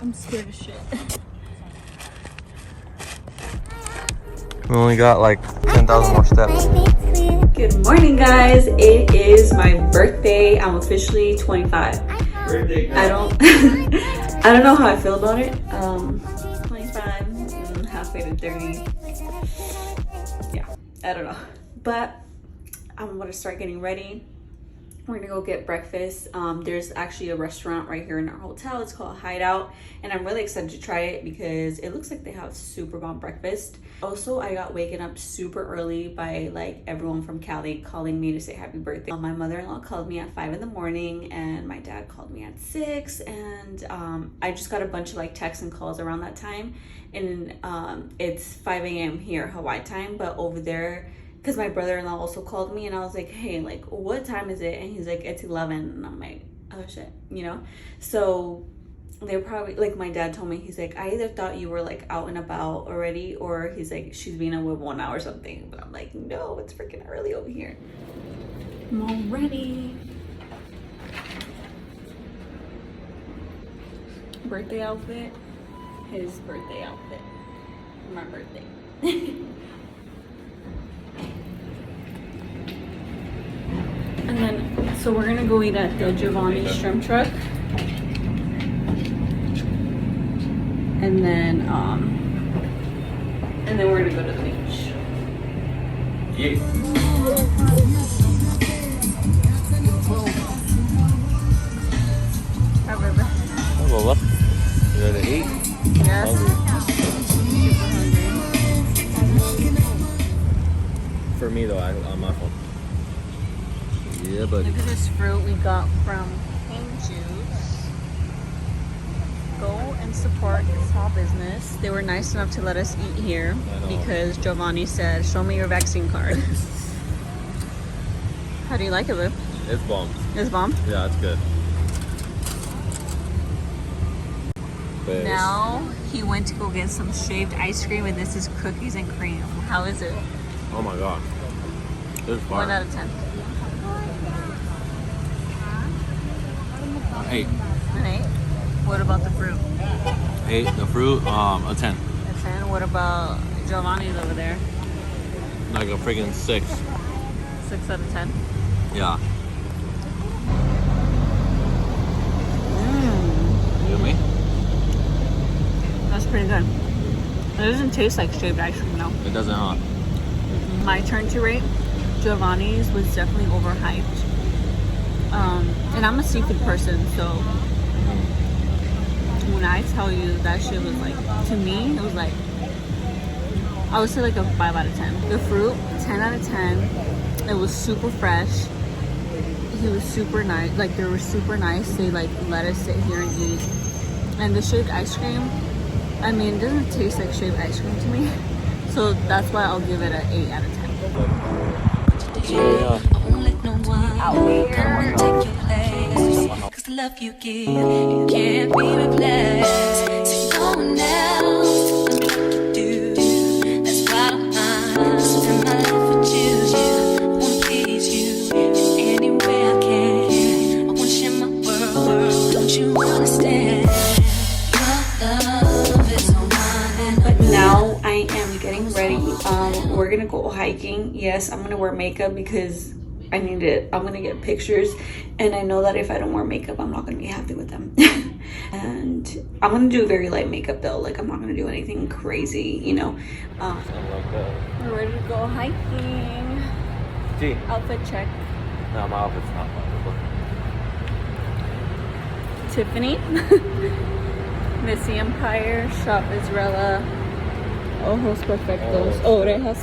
I'm scared of shit. We only got like 10,000 more steps. Good morning, guys. It is my birthday. I'm officially 25. Birthday girl. I don't I don't know how I feel about it. 25, halfway to 30. Yeah, I don't know. But I'm gonna start getting ready. We're gonna go get breakfast. There's actually a restaurant right here in our hotel. It's called Hideout, and I'm really excited to try it because it looks like they have super bomb breakfast. Also, I got waken up super early by like everyone from Cali calling me to say happy birthday. My mother-in-law called me at 5 in the morning, and my dad called me at 6, and I just got a bunch of like texts and calls around that time. And it's 5 a.m. here, Hawaii time, but over there, because my brother-in-law also called me, and I was like, hey, like, what time is it? And he's like, it's 11. And I'm like, oh shit, you know? So they're probably, like, my dad told me, he's like, I either thought you were like out and about already, or he's like, she's been awake 1 hour or something. But I'm like, no, it's freaking early over here. I'm all ready. Birthday outfit, his birthday outfit, my birthday. And then, so we're gonna go eat at the Giovannis shrimp truck. And then we're gonna go to the beach. Yes. Hi, baby. Oh, look. You ready to eat? Yes. For me though, on my phone. Yeah, but Look at this fruit we got from Cane Juice. Go and support your small business. They were nice enough to let us eat here because Giovanni said, show me your vaccine card. How do you like it, Lou? it's bomb. It's bomb? Yeah, it's good. But Now he went to go get some shaved ice cream, and this is cookies and cream. How is it? oh my god, it's 1 fire. out of 10. 8. An 8? What about the fruit? 8. The fruit, a 10. A 10? What about Giovanni's over there? Like a freaking 6. 6 out of 10? Yeah. You and me? That's pretty good. It doesn't taste like shaved ice cream though. It doesn't, huh? My turn to rate, Giovanni's was definitely overhyped. And I'm a seafood person, so when I tell you that shit was like, to me, it was like, I would say like a 5 out of 10. The fruit, 10 out of 10. It was super fresh. He was super nice. Like, they were super nice. They like let us sit here and eat. And the shaved ice cream, I mean, it doesn't taste like shaved ice cream to me. So that's why I'll give it an 8 out of 10. Yeah. Out here. Cause the love you give, it can't be replaced. So no one else can do like you do. That's why I'm spend my life with you. I wanna please you in any way I can. I wanna share my world, don't you understand? Your love is on mine. But now I am getting ready. We're gonna go hiking. Yes, I'm gonna wear makeup because I'm gonna get pictures, and I know that if I don't wear makeup, I'm not gonna be happy with them. And I'm gonna do very light makeup though. Like, I'm not gonna do anything crazy, you know. We're ready to go hiking. Gee. Outfit check. No, my outfit's not fun. Tiffany. Missy Empire. Shop Israela. Ojos Perfectos. Orejas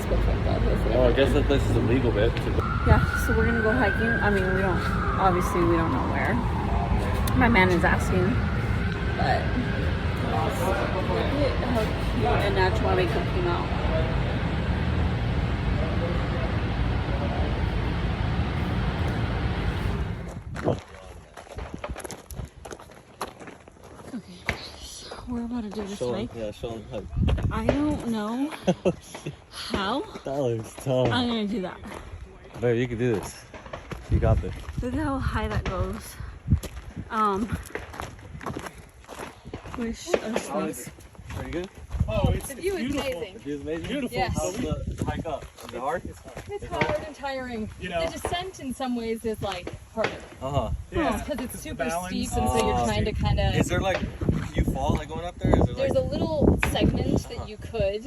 Perfectas. Oh, I guess that place is illegal, babe. Yeah, so we're gonna go hiking. I mean, obviously we don't know where. My man is asking, but look at how cute and natural my makeup came out. Okay, so we're about to do this hike. Yeah, show them hike. I don't know how That looks tough. I'm gonna do that. Babe, you can do this. You got this. Look at how high that goes. Wish us luck. Pretty good? Oh, it's The view is beautiful. amazing. The view's amazing? Beautiful. Yes. How's the hike up? Is it hard? It's hard and tiring. You know. The descent in some ways is like harder. Uh-huh. Yeah. Because it's super balance. steep and so you're trying to kind Is of... there like, can you fall like going up there? Is there There's like, a little segment that you could,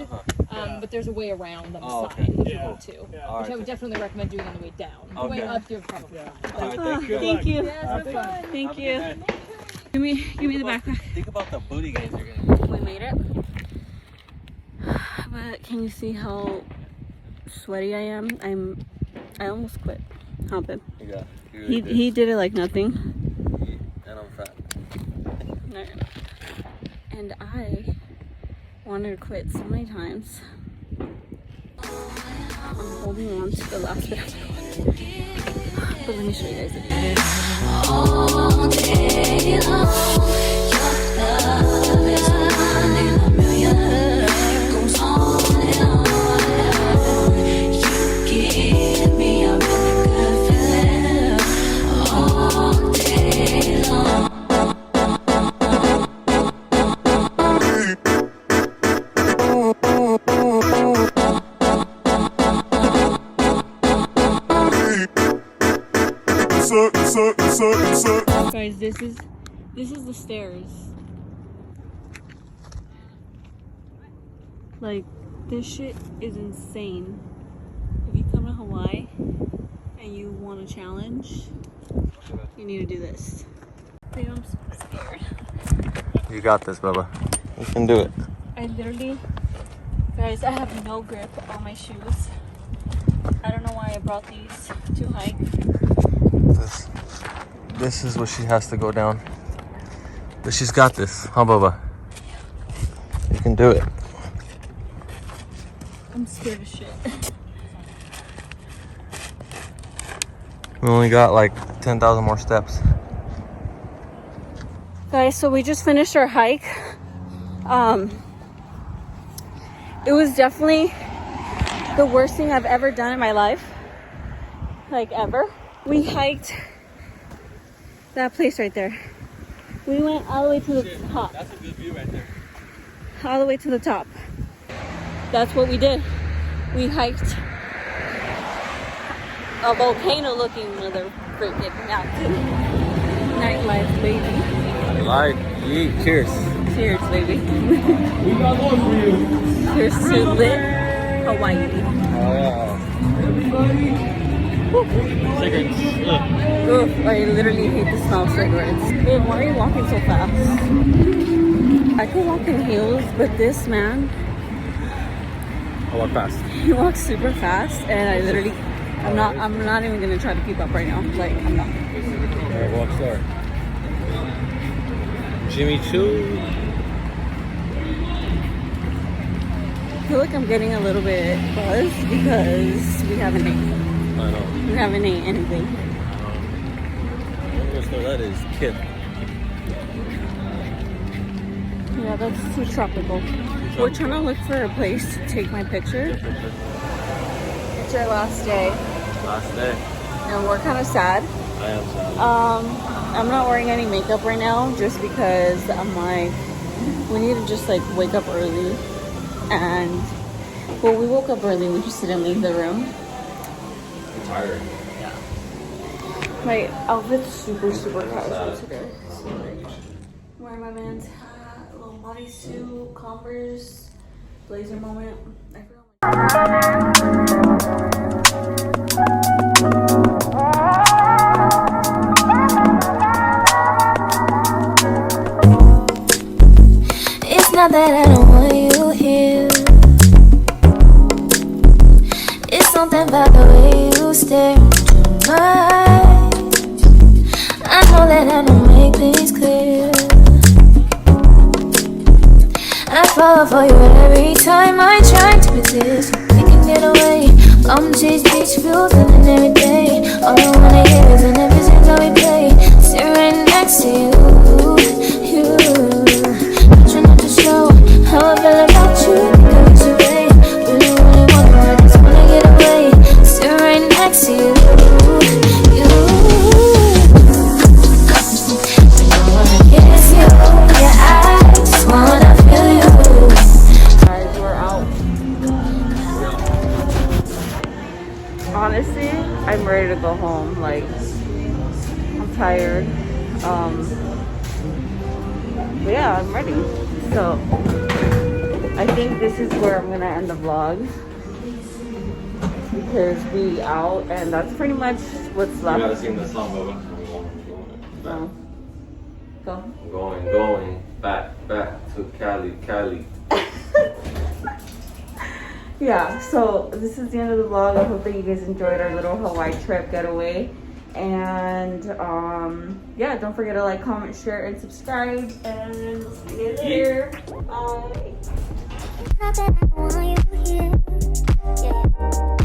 Yeah. but there's a way around on the Oh, side okay. if you Yeah. want to. Yeah. Which Alright. I would definitely recommend doing on the way down. The way Okay. up, you're probably Yeah. fine. Alright, Oh, thank you. thank you. Yes, have fun. Thank Have a you. good day. Give me the backpack. Think about the booty gains you're getting. We made it. But can you see how sweaty I am? I almost quit humping. Yeah. You really did. He did it like nothing. And I'm fat. No. And I wanted to quit so many times. I'm holding on to the last bit of it. But let me show you guys the view. All day long, your love is one in a million. It goes on and on. You give me a really good feeling all day long. Guys, this is the stairs. Like, this shit is insane. If you come to Hawaii and you want a challenge, you need to do this. Dude, I'm so scared. You got this, Bubba. You can do it. I literally, guys, I have no grip on my shoes. I don't know why I brought these to hike. This is what she has to go down. But she's got this, huh, Bubba? You can do it. I'm scared as shit. We only got like 10,000 more steps. Guys, so we just finished our hike. It was definitely the worst thing I've ever done in my life. Like, ever. We hiked that place right there. We went all the way to the top. That's a good view right there. All the way to the top. That's what we did. We hiked a volcano looking mother freaking mountain. Nightlife, baby. Life, yeet, cheers. Cheers, baby. We got one for you. Cheers to lit Hawaii. Cigarettes. Oof, I literally hate the smell of cigarettes. Babe, why are you walking so fast? I could walk in heels, but this man, I walk fast. he walks super fast, and I literally, I'm not even gonna try to keep up right now. Like, I'm not. Alright, walk slower. Jimmy Choo. I feel like I'm getting a little bit buzzed because we haven't ate. I know. We haven't ate anything. I don't know what store that is. Kid. Yeah, that's too tropical. We're trying to look for a place to take my picture. It's our last day, Last day. and we're kind of sad. I am sad. I'm not wearing any makeup right now just because I'm like, we need to just like wake up early. And, well, we woke up early, we just didn't leave the room. I'm tired. My outfit's super casual today. So, like, wearing my man's hat, a little bodysuit, Converse, blazer moment. I forgot It's not that I don't want you here. It's something about the way you stare into my eyes. I know that I don't make things clear. I fall for you every time I try to resist. We can get away. Come chase beach views and every day. All I wanna hear is an ever since how we play. Sit right next to you. Try not to show how I feel about you. Think it's away. Really wanna, I just wanna get away. Sit right next to you. I don't wanna kiss you. Your eyes tired. But yeah, I'm ready. So I think this is where I'm gonna end the vlog because we out, and that's pretty much what's You gotta left. sing the song, Bubba. No. Go. Going back to Cali. Yeah, so this is the end of the vlog. I hope that you guys enjoyed our little Hawaii trip getaway. And yeah, don't forget to like, comment, share, and subscribe. And we'll see you later. Bye. Not that I want you here. Yeah.